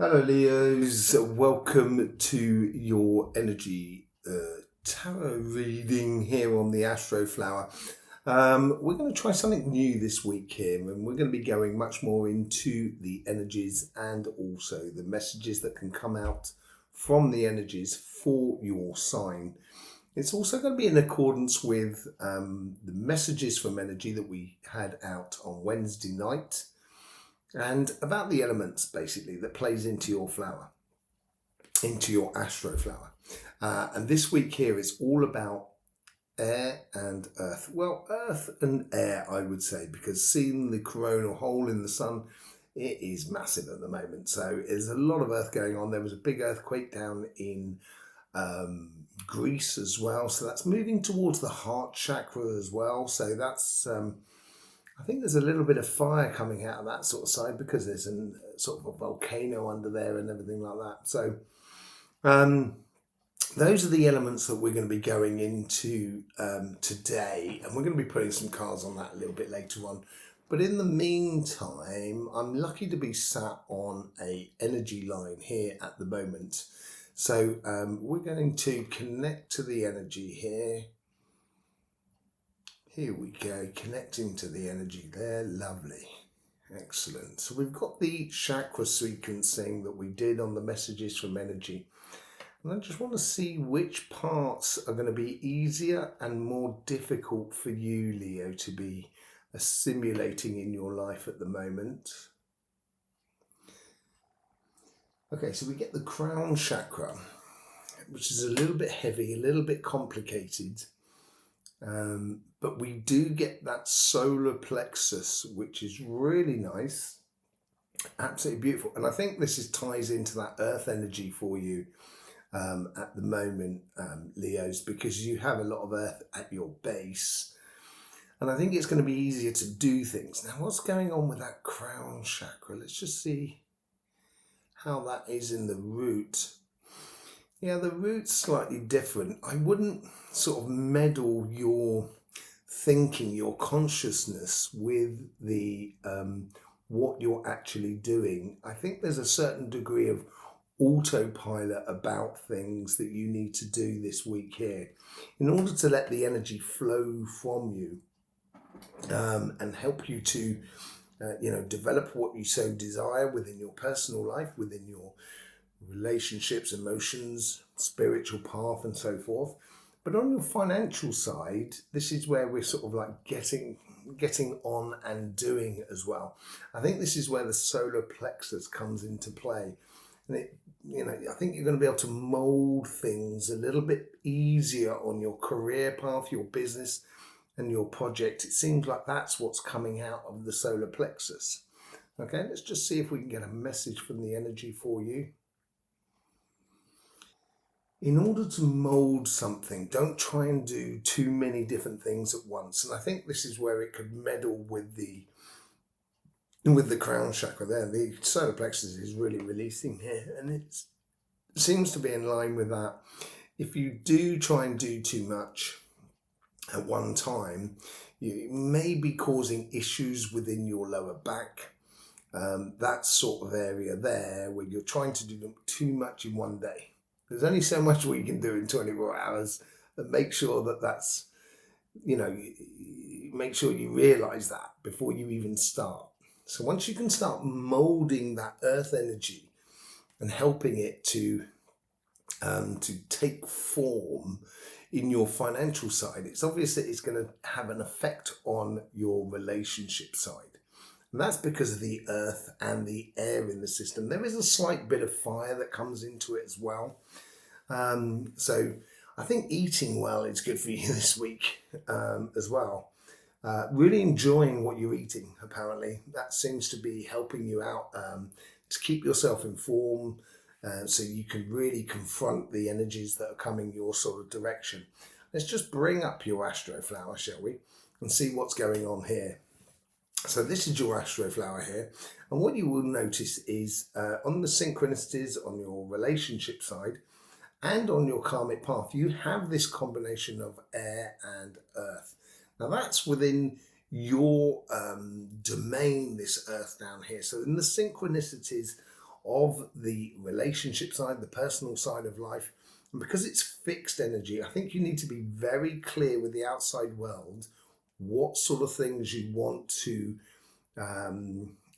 Hello, Leos. Welcome to your energy tarot reading here on the Astroflower. We're going to try something new this week here, and we're going to be going much more into the energies and also the messages that can come out from the energies for your sign. It's also going to be in accordance with the messages from energy that we had out on Wednesday night, and about the elements basically that plays into your flower, into your Astroflower. And this week here is all about air and earth. Well, earth and air, I would say, because seeing the coronal hole in the sun, it is massive at the moment. So there's a lot of earth going on. There was a big earthquake down in Greece as well. So that's moving towards the heart chakra as well. So that's I think there's a little bit of fire coming out of that sort of side because there's a sort of a volcano under there and everything like that. So those are the elements that we're going to be going into today, and we're going to be putting some cards on that a little bit later on. But in the meantime, I'm lucky to be sat on a energy line here at the moment. So we're going to connect to the energy here. Here we go, connecting to the energy there. Lovely. Excellent. So we've got the chakra sequencing that we did on the messages from energy. And I just want to see which parts are going to be easier and more difficult for you, Leo, to be assimilating in your life at the moment. Okay, so we get the crown chakra, which is a little bit heavy, a little bit complicated. But we do get that solar plexus, which is really nice, absolutely beautiful. And I think this ties into that earth energy for you at the moment, Leos, because you have a lot of earth at your base. And I think it's going to be easier to do things. Now, what's going on with that crown chakra? Let's just see how that is in the root. Yeah, the root's slightly different. I wouldn't sort of meddle your thinking, your consciousness with the what you're actually doing. I think there's a certain degree of autopilot about things that you need to do this week here in order to let the energy flow from you and help you to develop what you so desire within your personal life, within your relationships, emotions, spiritual path, and so forth. But on your financial side, this is where we're sort of like getting on and doing as well. I think this is where the solar plexus comes into play. And I think you're going to be able to mold things a little bit easier on your career path, your business, and your project. It seems like that's what's coming out of the solar plexus. Okay, let's just see if we can get a message from the energy for you. In order to mold something, don't try and do too many different things at once. And I think this is where it could meddle with the crown chakra there. The solar plexus is really releasing here, and it seems to be in line with that. If you do try and do too much at one time, you may be causing issues within your lower back. That sort of area there where you're trying to do too much in one day. There's only so much we can do in 24 hours, and make sure that's, make sure you realize that before you even start. So once you can start molding that earth energy and helping it to take form in your financial side, it's obvious that it's going to have an effect on your relationship side. And that's because of the earth and the air in the system. There is a slight bit of fire that comes into it as well. So I think eating well is good for you this week as well. Really enjoying what you're eating, apparently. That seems to be helping you out to keep yourself informed so you can really confront the energies that are coming your sort of direction. Let's just bring up your Astroflower, shall we, and see what's going on here. So this is your Astroflower here, and what you will notice is on the synchronicities on your relationship side and on your karmic path, you have this combination of air and earth. Now that's within your domain, this earth down here. So in the synchronicities of the relationship side, the personal side of life. And because it's fixed energy, I think you need to be very clear with the outside world what sort of things you want to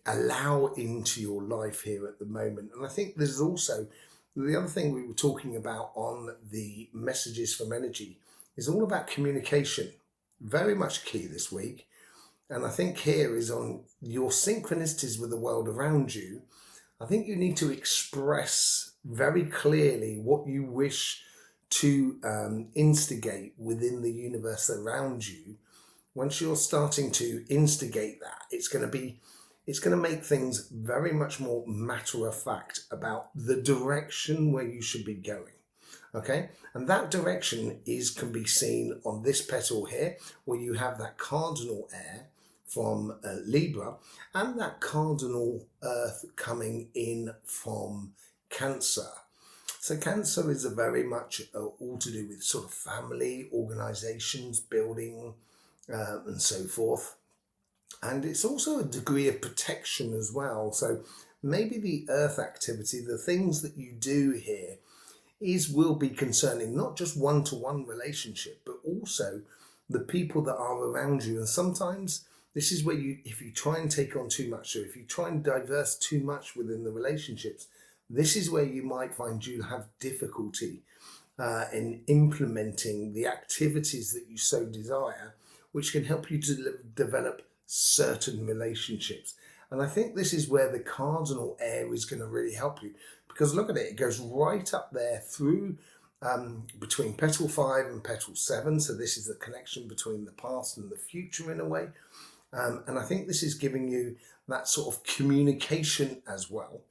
allow into your life here at the moment. And I think there's also the other thing we were talking about on the messages from energy is all about communication. Very much key this week. And I think here is on your synchronicities with the world around you. I think you need to express very clearly what you wish to instigate within the universe around you. Once you're starting to instigate that, it's going to make things very much more matter of fact about the direction where you should be going. Okay, and that direction can be seen on this petal here, where you have that cardinal air from Libra and that cardinal earth coming in from Cancer. So Cancer is a very much all to do with sort of family, organizations, building, and so forth. And it's also a degree of protection as well. So maybe the earth activity, the things that you do here will be concerning not just one-to-one relationship, but also the people that are around you. And sometimes this is where if you try and take on too much, or if you try and diverse too much within the relationships, this is where you might find you'll have difficulty in implementing the activities that you so desire, which can help you to develop certain relationships. And I think this is where the cardinal air is going to really help you, because look at it, it goes right up there through between petal 5 and petal 7. So this is the connection between the past and the future in a way. And I think this is giving you that sort of communication as well.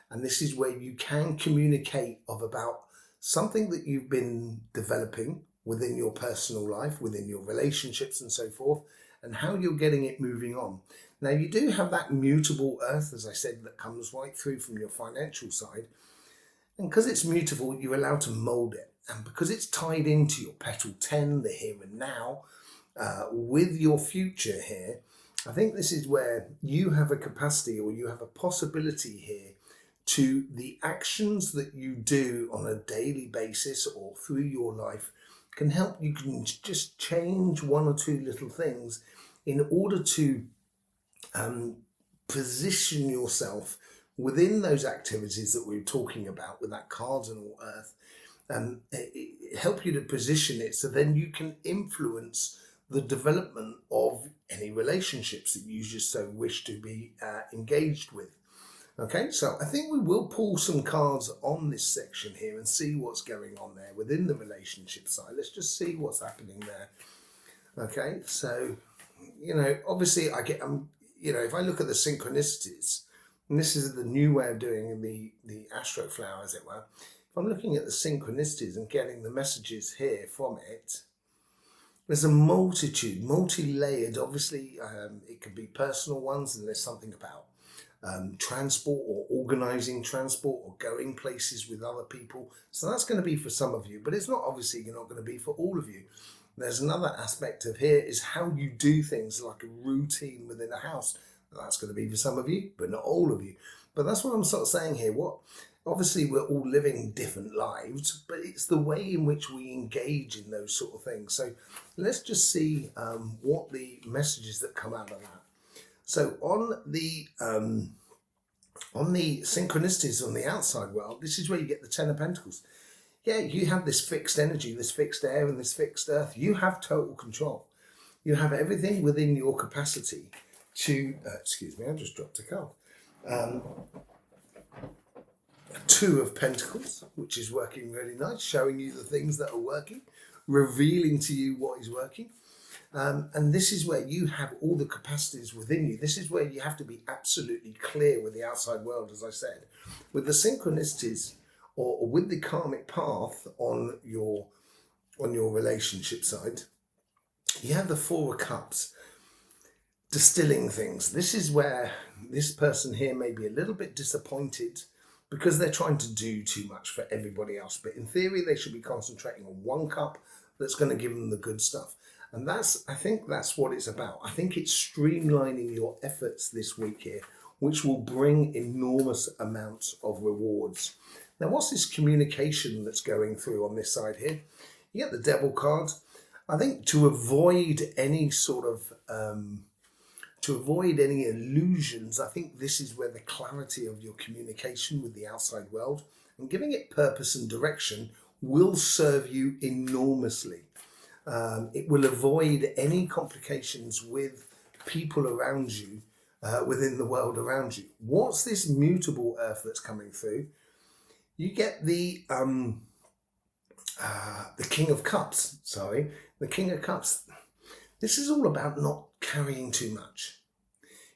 And this is where you can communicate about something that you've been developing within your personal life, within your relationships and so forth, and how you're getting it moving on. Now, you do have that mutable earth, as I said, that comes right through from your financial side. And because it's mutable, you're allowed to mold it. And because it's tied into your petal 10, the here and now, with your future here, I think this is where you have a capacity, or you have a possibility here to the actions that you do on a daily basis or through your life can help. You can just change one or two little things in order to position yourself within those activities that we were talking about with that cardinal earth, and help you to position it so then you can influence the development of any relationships that you just so wish to be engaged with. Okay, so I think we will pull some cards on this section here and see what's going on there within the relationship side. Let's just see what's happening there. Okay, so, obviously if I look at the synchronicities, and this is the new way of doing the Astroflower, as it were, if I'm looking at the synchronicities and getting the messages here from it, there's a multitude, multi-layered. Obviously, it could be personal ones, and there's something about transport or organizing transport or going places with other people. So that's going to be for some of you, but it's not obviously not going to be for all of you. There's another aspect of here is how you do things like a routine within a house. That's going to be for some of you, but not all of you. But that's what I'm sort of saying here. Obviously we're all living different lives, but it's the way in which we engage in those sort of things. So let's just see what the messages that come out of that. So on the synchronicities on the outside world, this is where you get the Ten of Pentacles. Yeah, you have this fixed energy, this fixed air and this fixed earth. You have total control. You have everything within your capacity to, excuse me, I just dropped a card. Two of Pentacles, which is working really nice, showing you the things that are working, revealing to you what is working. And this is where you have all the capacities within you. This is where you have to be absolutely clear with the outside world, as I said. With the synchronicities or with the karmic path on your relationship side, you have the Four of Cups, distilling things. This is where this person here may be a little bit disappointed because they're trying to do too much for everybody else. But in theory, they should be concentrating on one cup that's going to give them the good stuff. And I think that's what it's about. I think it's streamlining your efforts this week here which will bring enormous amounts of rewards. Now, what's this communication that's going through on this side here? You get the Devil card. I think to avoid any sort of to avoid any illusions, I think this is where the clarity of your communication with the outside world and giving it purpose and direction will serve you enormously. It will avoid any complications with people around you, within the world around you. What's this mutable earth that's coming through? You get the King of Cups. Sorry, the King of Cups. This is all about not carrying too much.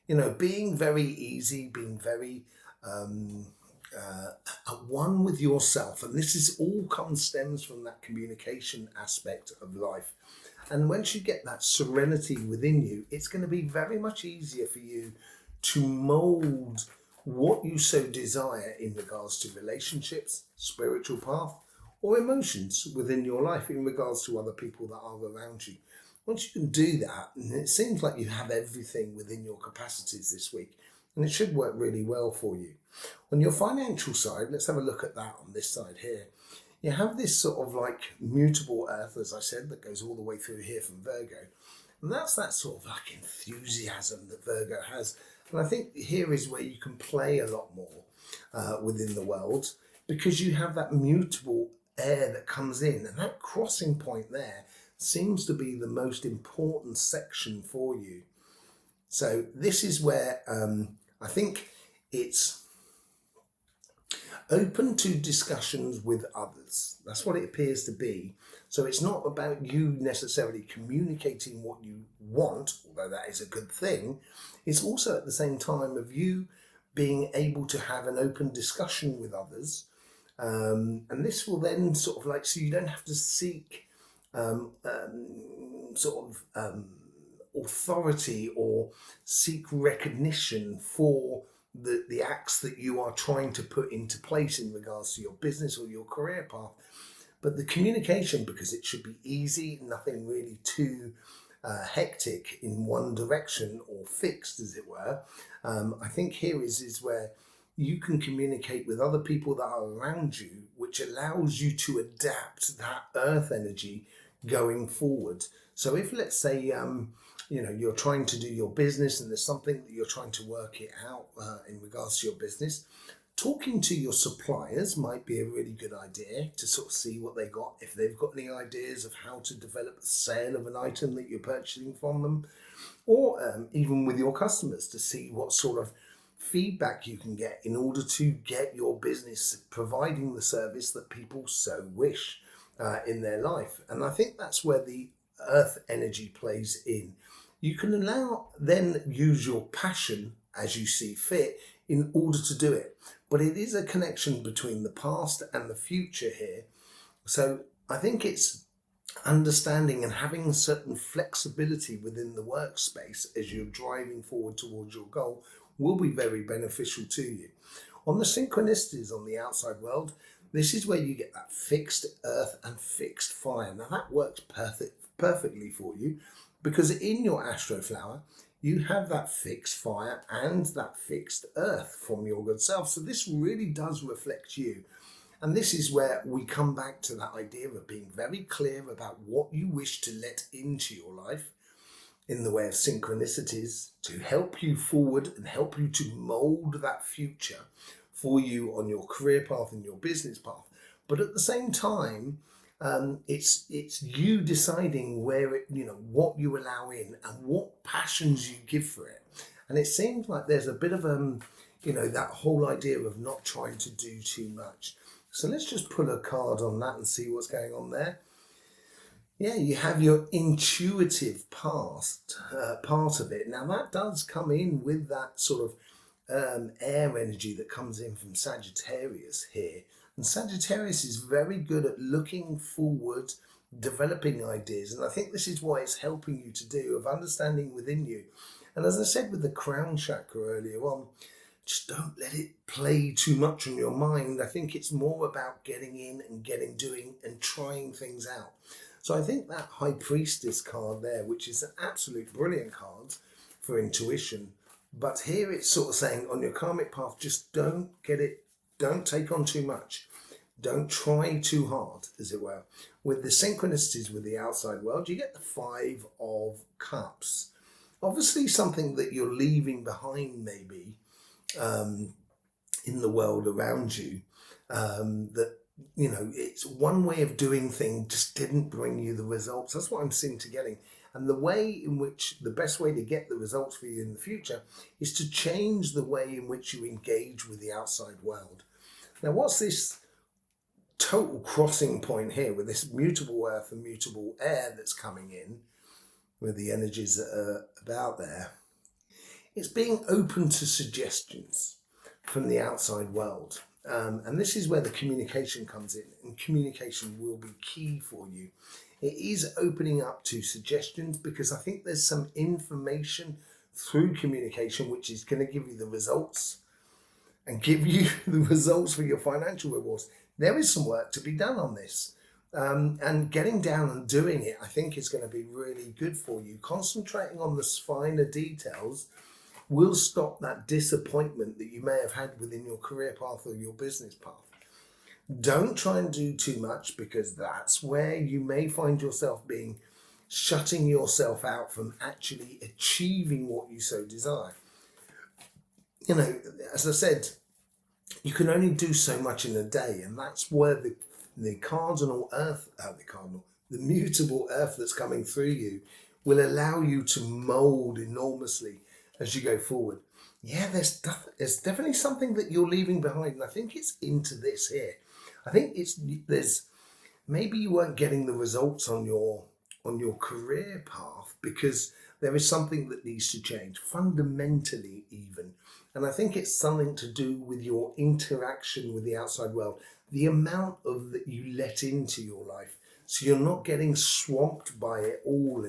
You know, being very easy, being very at one with yourself, and this is all stems from that communication aspect of life. And once you get that serenity within you, it's going to be very much easier for you to mold what you so desire in regards to relationships, spiritual path, or emotions within your life in regards to other people that are around you. Once you can do that, and it seems like you have everything within your capacities this week, and it should work really well for you. On your financial side, let's have a look at that on this side here. You have this sort of like mutable earth, as I said, that goes all the way through here from Virgo. And that's that sort of like enthusiasm that Virgo has. And I think here is where you can play a lot more within the world, because you have that mutable air that comes in, and that crossing point there seems to be the most important section for you. So this is where I think it's open to discussions with others. That's what it appears to be. So it's not about you necessarily communicating what you want, although that is a good thing. It's also at the same time of you being able to have an open discussion with others. And this will then sort of like, so you don't have to seek authority or seek recognition for the acts that you are trying to put into place in regards to your business or your career path. But the communication, because it should be easy, nothing really too hectic in one direction or fixed, as it were. I think here is where you can communicate with other people that are around you, which allows you to adapt that earth energy going forward. So if, let's say, you're trying to do your business and there's something that you're trying to work it out in regards to your business, talking to your suppliers might be a really good idea to sort of see what they got, if they've got any ideas of how to develop the sale of an item that you're purchasing from them, or even with your customers to see what sort of feedback you can get in order to get your business providing the service that people so wish in their life. And I think that's where the earth energy plays in. You can then use your passion as you see fit in order to do it. But it is a connection between the past and the future here. So I think it's understanding and having certain flexibility within the workspace as you're driving forward towards your goal will be very beneficial to you. On the synchronicities on the outside world, this is where you get that fixed earth and fixed fire. Now that works perfectly for you, because in your Astroflower, you have that fixed fire and that fixed earth from your good self. So this really does reflect you. And this is where we come back to that idea of being very clear about what you wish to let into your life in the way of synchronicities to help you forward and help you to mold that future for you on your career path and your business path. But at the same time, it's you deciding what you allow in and what passions you give for it. And it seems like there's a bit of that whole idea of not trying to do too much. So let's just pull a card on that and see what's going on there. Yeah, you have your intuitive part of it. Now that does come in with that sort of air energy that comes in from Sagittarius here. And Sagittarius is very good at looking forward, developing ideas. And I think this is why it's helping you to do, of understanding within you. And as I said with the crown chakra earlier on, just don't let it play too much on your mind. I think it's more about getting in and doing and trying things out. So I think that High Priestess card there, which is an absolute brilliant card for intuition, But here it's sort of saying on your karmic path, just don't take on too much. Don't try too hard, as it were. With the synchronicities with the outside world, you get the Five of Cups. Obviously something that you're leaving behind maybe in the world around you, that, it's one way of doing things just didn't bring you the results. That's what I'm seeing to getting. And the way in which the best way to get the results for you in the future is to change the way in which you engage with the outside world. Now, what's this total crossing point here with this mutable earth and mutable air that's coming in with the energies that are about there? It's being open to suggestions from the outside world. And this is where the communication comes in, and communication will be key for you. It is opening up to suggestions because I think there's some information through communication which is going to give you the results and give you the results for your financial rewards. There is some work to be done on this. And getting down and doing it, I think, is going to be really good for you. Concentrating on the finer details will stop that disappointment that you may have had within your career path or your business path. Don't try and do too much, because that's where you may find yourself shutting yourself out from actually achieving what you so desire. As I said, you can only do so much in a day, and that's where the cardinal earth, the mutable earth that's coming through you will allow you to mold enormously as you go forward. Yeah, there's definitely something that you're leaving behind, and I think it's into this here. I think there's maybe you weren't getting the results on your career path because there is something that needs to change fundamentally even. And I think it's something to do with your interaction with the outside world, the amount of that you let into your life, so you're not getting swamped by it all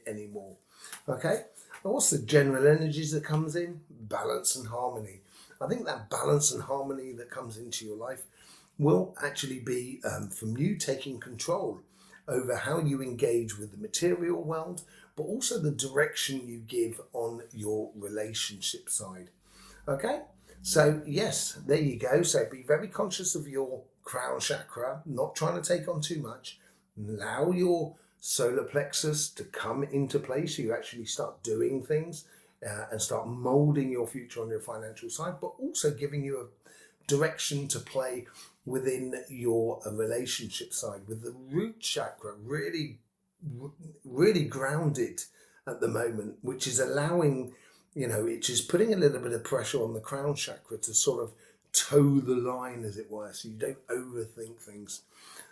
anymore. Okay? And what's the general energies that comes in? Balance and harmony. I think that balance and harmony that comes into your life will actually be from you taking control over how you engage with the material world, but also the direction you give on your relationship side. Okay, so yes, there you go. So be very conscious of your crown chakra, not trying to take on too much. Allow your solar plexus to come into place so you actually start doing things and start molding your future on your financial side, but also giving you a direction to play within your relationship side, with the root chakra really grounded at the moment, which is allowing, it is putting a little bit of pressure on the crown chakra to sort of toe the line, as it were, so you don't overthink things.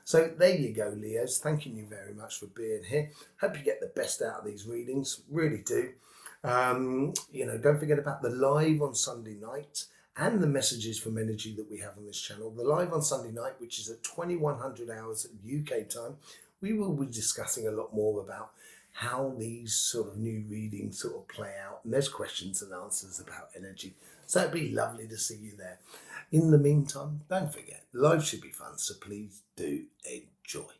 So there you go, Leos. Thanking you very much for being here. Hope you get the best out of these readings. Really do. Don't forget about the live on Sunday night and the messages from energy that we have on this channel. The live on Sunday night, which is at 2100 hours UK time, we will be discussing a lot more about how these sort of new readings sort of play out. And there's questions and answers about energy. So it'd be lovely to see you there. In the meantime, don't forget, life should be fun, so please do enjoy.